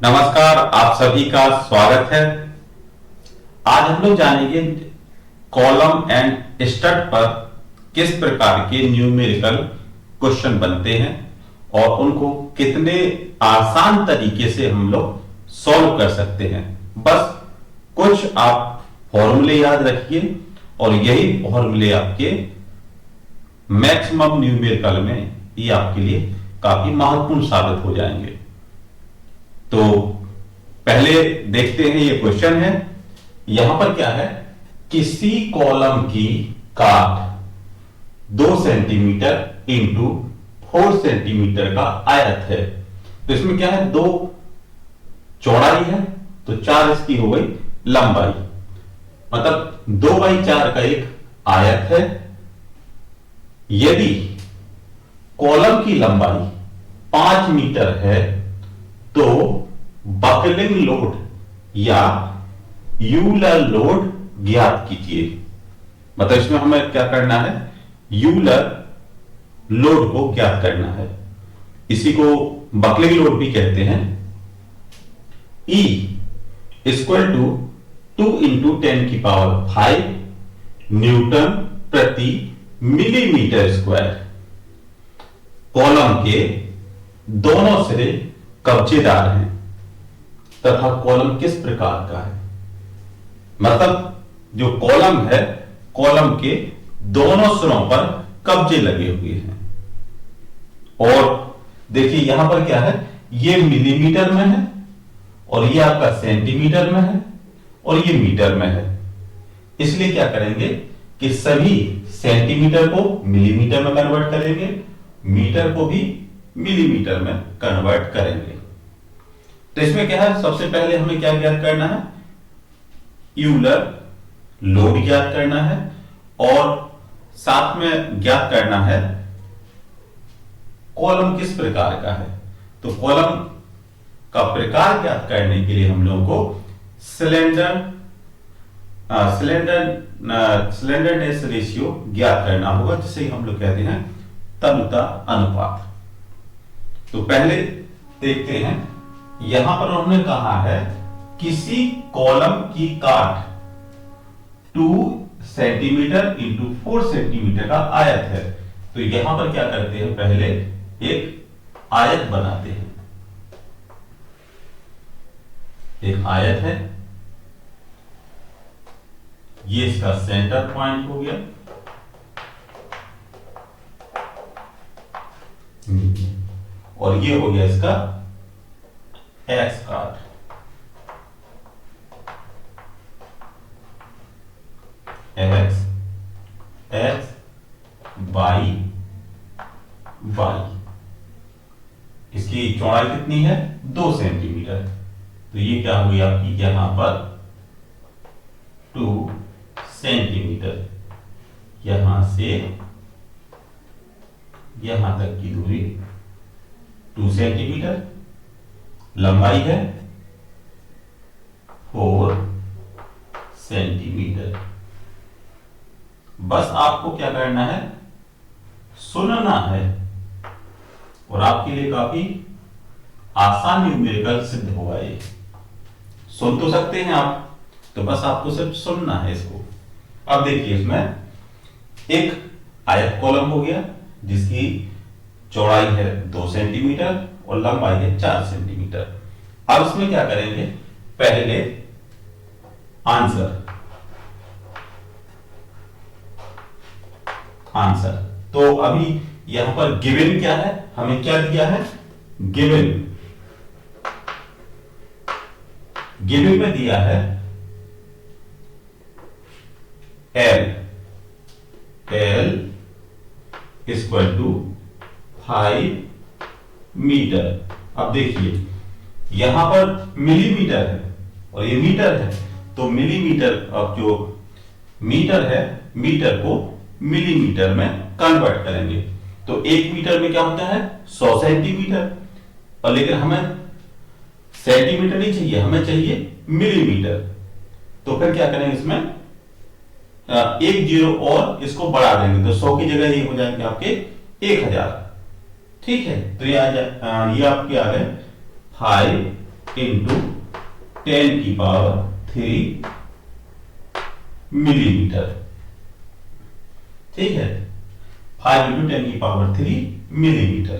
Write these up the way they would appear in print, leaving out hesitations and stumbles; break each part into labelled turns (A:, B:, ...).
A: नमस्कार, आप सभी का स्वागत है। आज हम लोग जानेंगे कॉलम एंड स्टड पर किस प्रकार के न्यूमेरिकल क्वेश्चन बनते हैं और उनको कितने आसान तरीके से हम लोग सॉल्व कर सकते हैं। बस कुछ आप फॉर्मूले याद रखिए और यही फॉर्मूले आपके मैक्सिमम न्यूमेरिकल में ये आपके लिए काफी महत्वपूर्ण साबित हो जाएंगे। तो पहले देखते हैं, ये क्वेश्चन है। यहां पर क्या है, किसी कॉलम की काट 2 सेंटीमीटर इंटू 4 सेंटीमीटर का आयत है। तो इसमें क्या है, 2 चौड़ाई है तो 4 इसकी हो गई लंबाई, मतलब 2/4 का एक आयत है। यदि कॉलम की लंबाई 5 मीटर है तो बकलिंग लोड या यूलर लोड ज्ञात कीजिए। मतलब इसमें हमें क्या करना है, यूलर लोड को ज्ञात करना है। इसी को बकलिंग लोड भी कहते हैं। E equal to 2 into 10⁵ newton प्रति मिलीमीटर स्क्वायर। कॉलम के दोनों सिरे कब्जेदार हैं तथा कॉलम किस प्रकार का है, मतलब जो कॉलम है, कॉलम के दोनों सिरों पर कब्जे लगे हुए हैं। और देखिए यहां पर क्या है, ये मिलीमीटर में है और ये आपका सेंटीमीटर में है और ये मीटर में है। इसलिए क्या करेंगे कि सभी सेंटीमीटर को मिलीमीटर में कन्वर्ट करेंगे, मीटर को भी मिलीमीटर में कन्वर्ट करेंगे। तो इसमें क्या है, सबसे पहले हमें क्या ज्ञात करना है, यूलर लोड ज्ञात करना है और साथ में ज्ञात करना है कॉलम किस प्रकार का है। तो कॉलम का प्रकार ज्ञात करने के लिए हम लोगों को स्लेंडरनेस रेशियो ज्ञात करना होगा, जिसे हम लोग कहते हैं तनुता अनुपात। तो पहले देखते हैं, यहां पर उन्होंने कहा है किसी कॉलम की काट 2 सेंटीमीटर इंटू 4 सेंटीमीटर का आयत है। तो यहां पर क्या करते हैं, पहले एक आयत बनाते हैं। एक आयत है, ये इसका सेंटर पॉइंट हो गया और ये हो गया इसका एक्स काट। एक्स बाई इसकी चौड़ाई कितनी है, 2 सेंटीमीटर। तो ये क्या हुई आपकी, यहां पर 2 सेंटीमीटर, यहां से यहां तक की दूरी 2 सेंटीमीटर, लंबाई है 4 सेंटीमीटर। बस आपको क्या करना है, सुनना है और आपके लिए काफी आसान न्यूमेरिकल सिद्ध होगा। ये सुन तो सकते हैं आप, तो बस आपको सिर्फ सुनना है इसको। अब देखिए, इसमें एक आयत कॉलम हो गया जिसकी चौड़ाई है 2 सेंटीमीटर और लंबाई है 4 सेंटीमीटर। अब इसमें क्या करेंगे, पहले आंसर तो अभी यहां पर गिवन क्या है, हमें क्या दिया है, गिवन में दिया है एल इक्वल टू 5 मीटर। अब देखिए यहां पर मिलीमीटर है और ये मीटर है, तो मिलीमीटर, अब जो मीटर है, मीटर को मिलीमीटर में कन्वर्ट करेंगे। तो 1 मीटर में क्या होता है, 100 सेंटीमीटर। और लेकिन हमें सेंटीमीटर नहीं चाहिए, हमें चाहिए मिलीमीटर। तो फिर क्या करेंगे, इसमें एक जीरो और इसको बढ़ा देंगे, तो 100 की जगह ये हो जाएंगे आपके 1000। ठीक है, तो ये आपके आ गए 5 इंटू 10⁻³ मिलीमीटर। ठीक है, 5 इंटू 10⁻³ मिलीमीटर।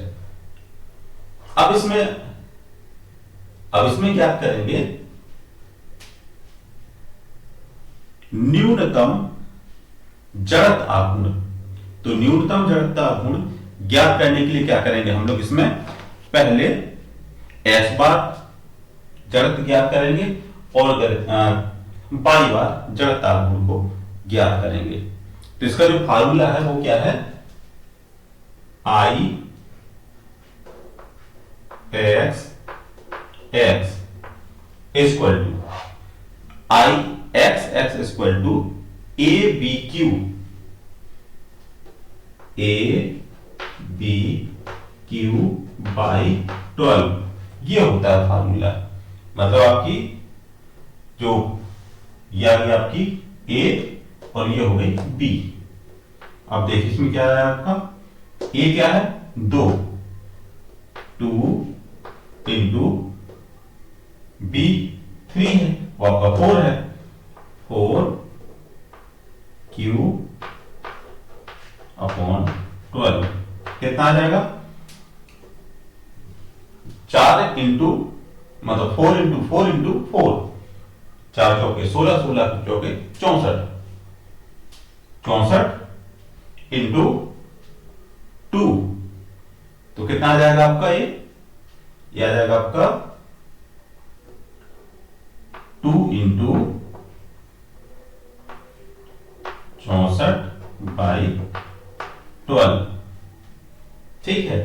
A: अब इसमें क्या करेंगे, न्यूनतम जड़ता गुण। तो न्यूनतम जड़ता गुण ज्ञात करने के लिए क्या करेंगे हम लोग, इसमें पहले S बार जड़त्व ज्ञात करेंगे और बाई बार जड़ता गुण को ज्ञात करेंगे। तो इसका जो फार्मूला है वो क्या है, I x x equal to I x x equal to a b q by 12। ये होता है फार्मूला। मतलब आपकी जो ये आ गई आपकी a और ये हो गई b। अब देखिए इसमें क्या है आपका, a क्या है 2 इंटू b 3 है, वो आपका 4 है, 4q/12 कितना आ जाएगा, 4 इंटू मतलब 4 इंटू 4 इंटू 4, 4 चौके 16, 16 चौके 64, 64 इंटू 2, तो कितना आ जाएगा आपका, ये आ जाएगा आपका 2 इंटू 64/12। ठीक है,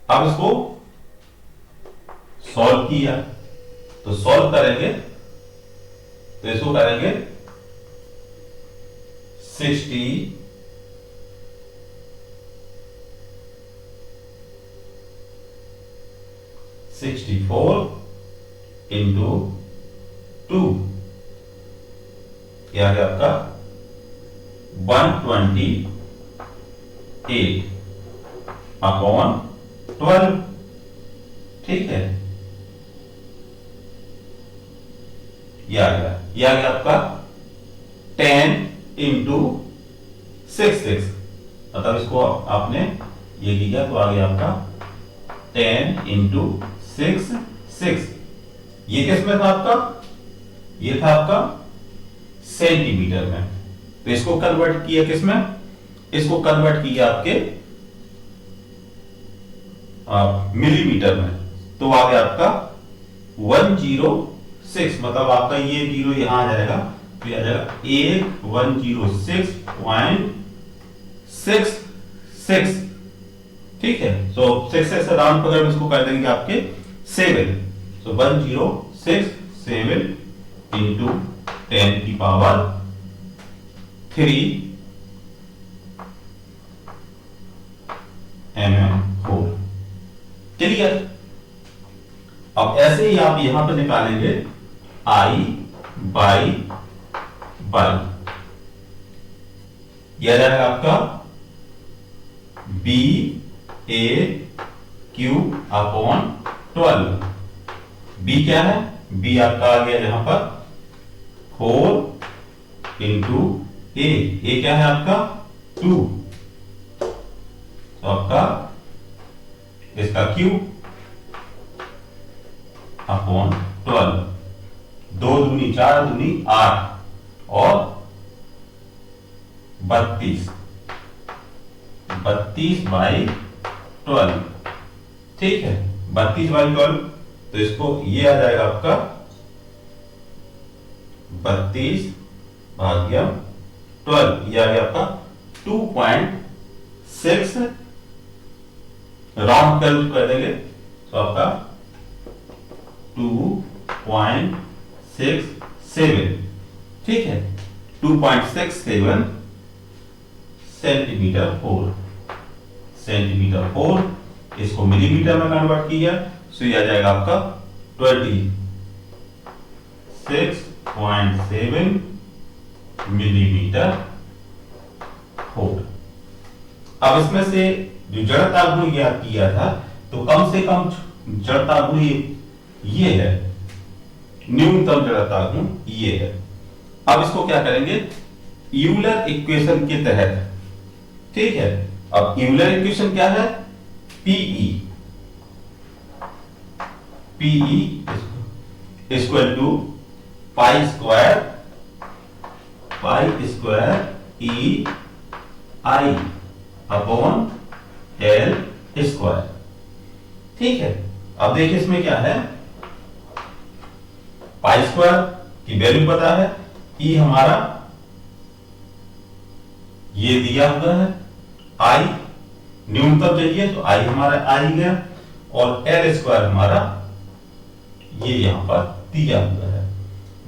A: अब इसको सॉल्व किया, तो सॉल्व करेंगे तो इसको करेंगे 64 इंटू 2, क्या है आपका 128/12। ठीक है, ये आ गया आपका 10 इंटू 6, मतलब इसको आपने ये किया तो आ गया आपका 10 इंटू 6। ये किस में था आपका, ये था आपका सेंटीमीटर में। तो इसको कन्वर्ट किया किसमें, इसको कन्वर्ट किया आपके मिलीमीटर में, तो आ गया आपका 106। मतलब आपका ये जीरो यहां आ जाएगा, तो आ जाएगा 106.66। ठीक है, सो 6 से राउंड पकड़ इसको कर देंगे आपके 7, सो 1067 इंटू 10⁻³ mm4। क्लियर। अब ऐसे ही आप यहां पर निकालेंगे I बाई यह रहेगा आपका BAQ/12। B क्या है, B आपका आ गया यहां पर 4 इंटू A क्या है आपका 2, तो आपका इसका Q/12, 2 दूनी 4 दूनी 8 और 32/12। ठीक है, 32/12, तो इसको ये आ जाएगा आपका 32/12, ये आ गया आपका 2.6, राउंड कर देंगे तो आपका 2.67। ठीक है, 2.67 सेंटीमीटर 4। इसको मिलीमीटर में कन्वर्ट किया, सो ये आ जाएगा आपका 26.7 मिलीमीटर 4। अब इसमें से जो जड़ता गुण ज्ञात किया था, तो कम से कम जड़ता गुण ये है, न्यूनतम जड़ता गुण ये है। अब इसको क्या करेंगे, यूलर इक्वेशन के तहत, ठीक है। अब यूलर इक्वेशन क्या है, PE, PE equal to pi square E I upon L square, ठीक है। अब देखिए इसमें क्या है, पाई स्क्वायर की वैल्यू पता है, ई हमारा ये दिया हुआ है, आई न्यूनतम चाहिए तो आई हमारा आई गया, और एल स्क्वायर हमारा ये यहां पर दिया हुआ है।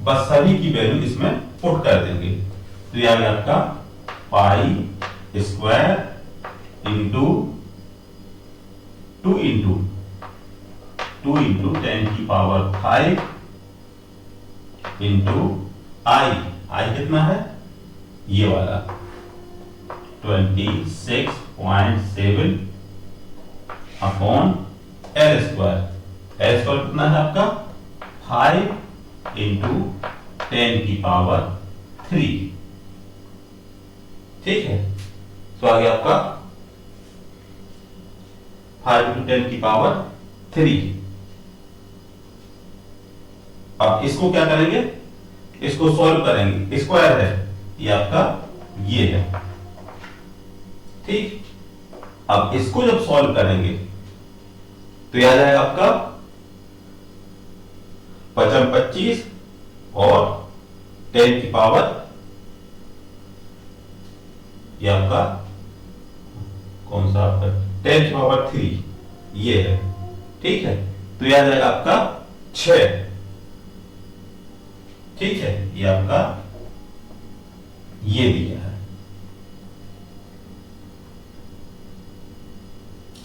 A: बस सभी की वैल्यू इसमें पुट कर देंगे, तो यह गया आपका pi square into two into 10⁵ into I कितना है, ये वाला 26.7 अपॉन एल स्क्वायर कितना है आपका 5 इंटू 10⁵, ठीक है। तो आ गया आपका 5 इंटू 10⁵। अब इसको क्या करेंगे, इसको सॉल्व करेंगे, स्क्वायर है ये आपका, ये है, ठीक। अब इसको जब सॉल्व करेंगे तो यह आ जाएगा आपका 25 और 10⁵, ये आपका कौन सा आपका 10⁵, ये है, ठीक है। तो यह आ जाएगा आपका 6, ठीक है। ये आपका ये दिया है,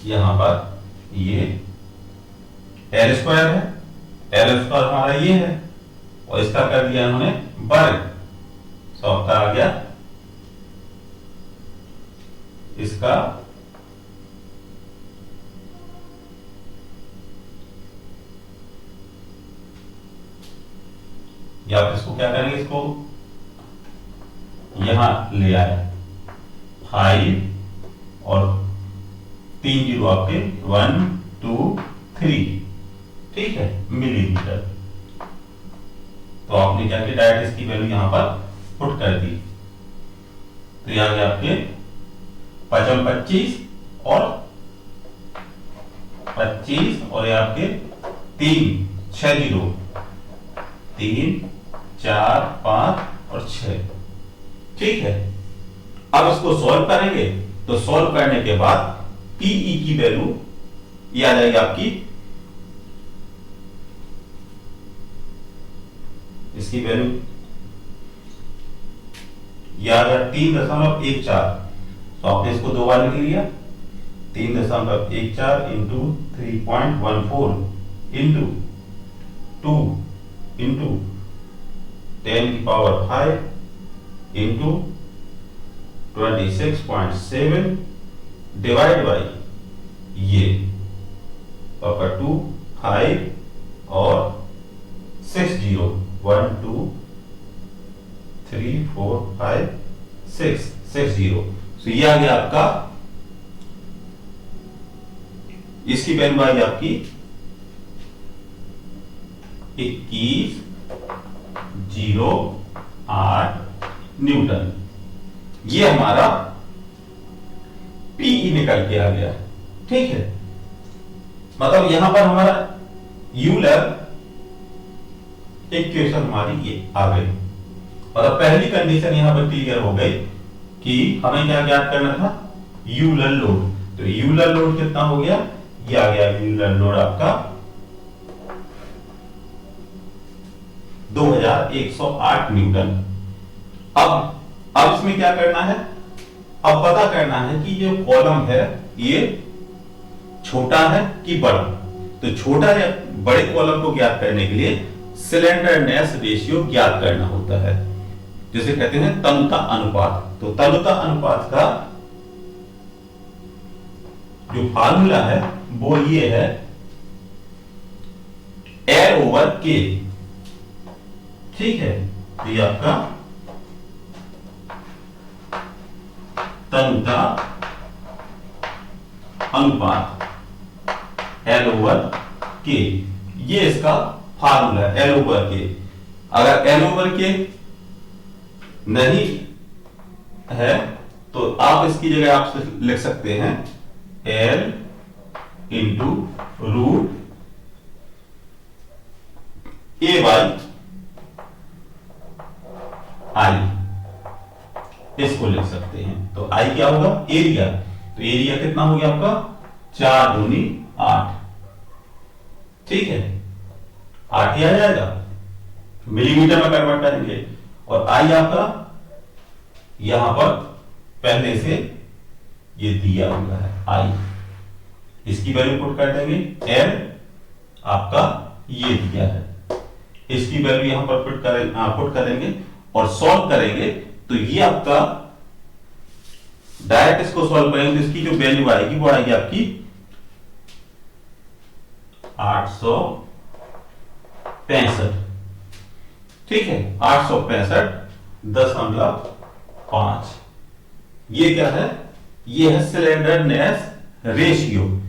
A: यहां पर ये एल स्क्वायर है, एल स्क्वायर हमारा ये है, और इसका कर दिया इन्होंने वर्ग, सो आपका आ गया इसका या आप इसको क्या करेंगे, इसको यहां ले आए 5 और 3 जीरो आपके 1 2 3, ठीक है, मिलीमीटर। तो आपने क्या किया, डायरेक्ट इसकी वैल्यू यहां पर पुट कर दी, तो यहां आ गया आपके 25 और 25 और ये आपके 3 6 जीरो 3 4 5 और 6, ठीक है। अब इसको सॉल्व करेंगे, तो सॉल्व करने के बाद पीई की वैल्यू ये आ जाएगी आपकी, इसकी वैल्यू ये आ गया 3.14, तो आपने इसको दो बार लिख लिया, 3.14 into 3.14 into 2 into 10⁵ into 26.7 divide by ये तो आपका 2 5 और 6 जीरो 1 2 3 4 5 6 जीरो, तो ये आ गया आपका, इसकी वैल्यू आई आपकी 21.08 न्यूटन। ये हमारा पीई निकल के आ गया, ठीक है। मतलब यहां पर हमारा यूलर इक्वेशन हमारी ये आ गई, मतलब पहली कंडीशन यहां पर क्लियर हो गई कि हमें क्या ज्ञात करना था, यूलर लोड। तो यूलर लोड कितना हो गया, ये आ गया यूलर लोड आपका 2108 न्यूटन। अब इसमें क्या करना है, अब पता करना है कि जो कॉलम है ये छोटा है कि बड़ा। तो छोटा या बड़े कॉलम को ज्ञात करने के लिए स्लेंडरनेस रेशियो ज्ञात करना होता है, जिसे कहते हैं तनुता अनुपात। तो तनुता अनुपात का जो फार्मूला है वो ये है एल ओवर के। ठीक है, तो ये आपका तनुता अनुपात एल ओवर के, ये इसका फार्मूला है एल ओवर के। अगर एल ओवर के नहीं है तो आप इसकी जगह आप लिख सकते हैं L into root A by I, इसको लिख सकते हैं। तो आई क्या होगा, एरिया। तो एरिया कितना हो गया आपका, 4 दूनी 8। ठीक है, 8 ही आ जाएगा, मिलीमीटर में कन्वर्ट करेंगे। और आई आपका यहां पर पहले से ये दिया हुआ है आई, इसकी वैल्यू पुट कर देंगे। एल आपका ये दिया है, इसकी वैल्यू यहां पर पुट करेंगे और सॉल्व करेंगे। तो ये आपका डायरेक्ट इसको सॉल्व करेंगे तो इसकी जो वैल्यू आएगी वो आएगी आपकी 865। ठीक है, 865.5। ये क्या है, ये है स्लेंडरनेस रेशियो।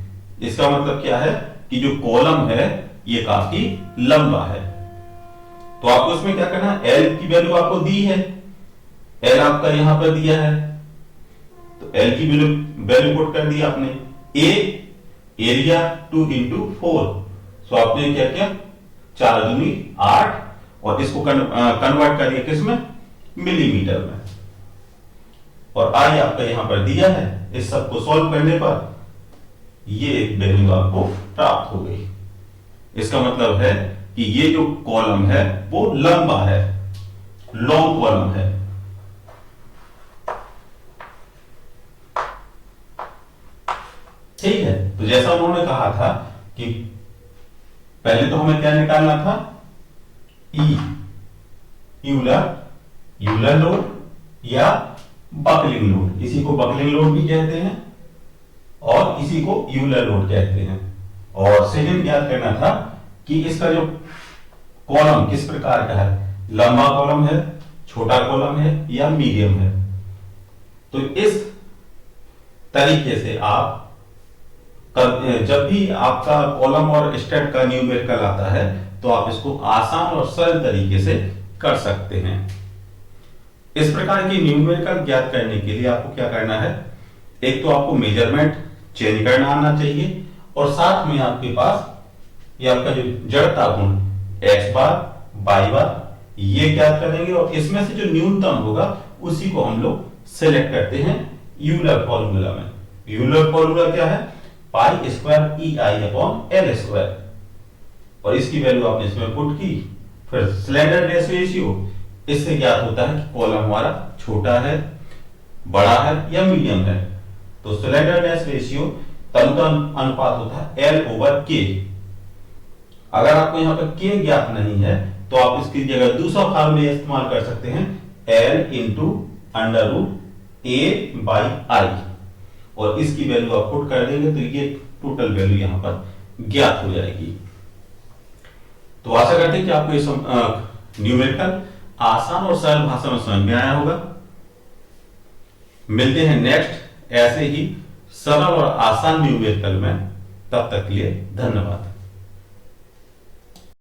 A: इसका मतलब क्या है कि जो कॉलम है ये काफी लंबा है। तो आपको इसमें क्या करना है, एल की वैल्यू आपको दी है, एल आपका यहां पर दिया है, तो एल की वैल्यू पुट कर दी आपने। ए एरिया 2 इंटू 4, सो आपने क्या किया, 4 दूनी 8 और इसको कन्वर्ट कर दिया किसमें, मिलीमीटर में। और आई आपका यहां पर दिया है, इस सबको सॉल्व करने पर ये एक वैल्यू आपको प्राप्त हो गई। इसका मतलब है कि ये जो कॉलम है वो लंबा है, लॉन्ग कॉलम है। ठीक है, तो जैसा उन्होंने कहा था कि पहले तो हमें क्या निकालना था, ई यूलर लोड या बकलिंग लोड। इसी को बकलिंग लोड भी कहते हैं और इसी को यूलर लोड कहते हैं। और सेकंड ज्ञात करना था कि इसका जो कॉलम किस प्रकार का है, लंबा कॉलम है, छोटा कॉलम है या मीडियम है। तो इस तरीके से आप जब भी आपका कॉलम और स्टेट का न्यूमेरिकल आता है तो आप इसको आसान और सरल तरीके से कर सकते हैं। इस प्रकार की न्यूमेरिकल ज्ञात करने के लिए आपको क्या करना है, एक तो आपको मेजरमेंट चेंज करना आना चाहिए और साथ में आपके पास ये आपका जो जड़ता गुण x बार y बार ये ज्ञात करेंगे और इसमें से जो न्यूनतम होगा उसी को हम लोग सेलेक्ट करते हैं यूलर फॉर्मूला में। यूलर फॉर्मूला क्या है, पाई square E I upon L square, और इसकी वैल्यू आपने इसमें पुट की। फिर स्लेंडरनेस रेशियो, इससे ज्ञात होता है कि कॉलम हमारा छोटा है, बड़ा है या मीडियम है। तो स्लेंडरनेस रेशियो तनुता अनुपात होता है एल ओवर के। अगर आपको यहाँ पर के ज्ञात नहीं है तो आप इसकी जगह दूसरा फार्मूला इस्तेमाल कर सकते हैं, L into under root A by I, और इसकी वैल्यू आप पुट कर देंगे तो ये टोटल वैल्यू यहां पर ज्ञात हो जाएगी। तो आशा करते हैं कि आपको ये न्यूमेरिकल आसान और सरल भाषा में समझ में आया होगा। मिलते हैं नेक्स्ट ऐसे ही सरल और आसान न्यूमेरिकल में, तब तक के लिए धन्यवाद।